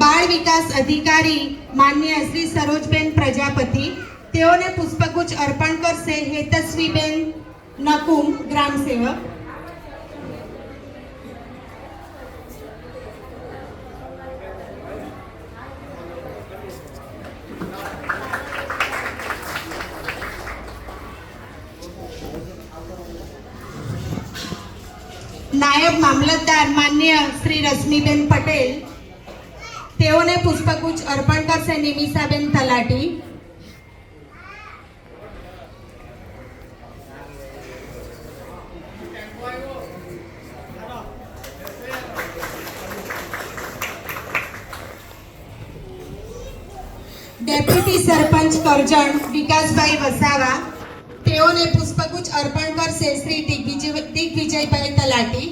બાળ વિકાસ અધિકારી માનનીય શ્રી સરોજબેન પ્રજાપતિ, તેઓને પુષ્પગુચ્છ અર્પણ કરશે હેતસ્વીબેન નકુમ, ગ્રામ સેવક. નાયબ મામલતદાર માન્ય શ્રી રશ્મિબેન પટેલ, તેઓને પુષ્પગુચ્છ અર્પણ કરશે નિમિષાબેન તલાટી. ડેપ્યુટી સરપંચ કરજણ વિકાસભાઈ વસાવા, તેઓને પુષ્પગુચ્છ અર્પણ કરશે શ્રી દિગ્વિજયભાઈ તલાટી.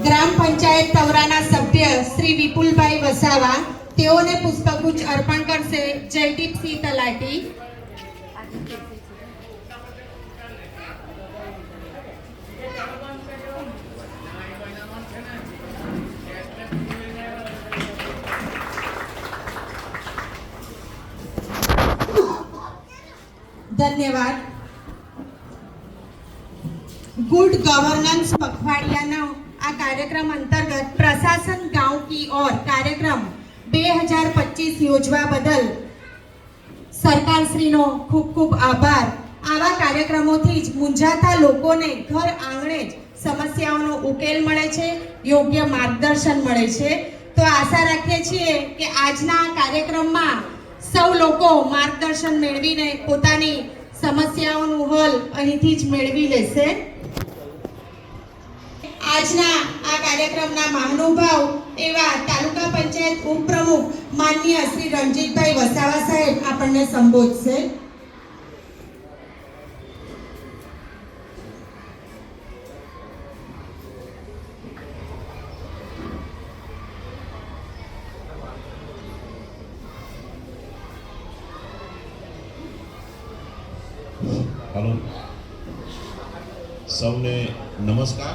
ગ્રામ પંચાયત તવરાના સભ્ય શ્રી વિપુલભાઈ વસાવા, તેઓને પુષ્પગુચ્છ અર્પણ કરશે જયદીપસિંહ તલાટી. धन्यवाद. गुड गवर्नेंस पखवाड़ियानो आ कार्यक्रम अंतर्गत प्रशासन गांव की ओर कार्यक्रम 2025 योजवा बदल सरकार श्रीनो खूब खूब आभार. आवा कार्यक्रमोथी ज मूंझाता लोकोने घर आंगणे ज समस्याओनो उकेल मळे छे, योग्य मार्गदर्शन मळे छे. तो आशा राखीए छीए के आजना कार्यक्रममां सौ लोको मार्गदर्शन मेळवीने पोतानी समस्याओनुं हल અહીંથી જ મેળવી લેશે. આજના આ કાર્યક્રમના મહાનુભાવ એવા તાલુકા પંચાયત ઉપપ્રમુખ માનનીય શ્રી રણજીતભાઈ વસાવા સાહેબ આપણને સંબોધશે. हेलो सौने नमस्कार.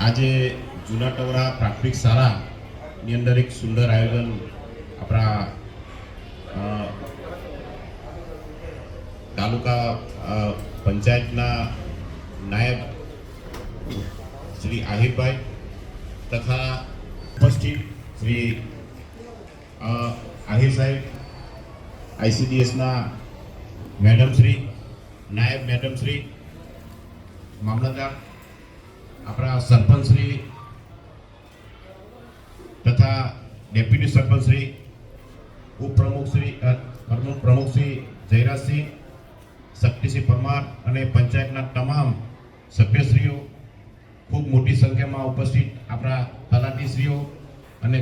आज जूना टवरा प्राथमिक शाला अंदर एक सुंदर आयोजन अपना तालुका पंचायतना नायब श्री आहिर भाई तथा उपस्थित श्री आहिर साहेब, ICDS ना मैडम श्री, नायब मैडम श्री, मामलतदार, अपना सरपंच श्री तथा डेप्यूटी सरपंच श्री, उप प्रमुख श्री, प्रमुख श्री जयराज सिंह, शक्ति सिंह परमार અને પંચાયતના તમામ સભ્યશ્રીઓ, ખૂબ મોટી સંખ્યામાં ઉપસ્થિત આપણા તલાટીશ્રીઓ,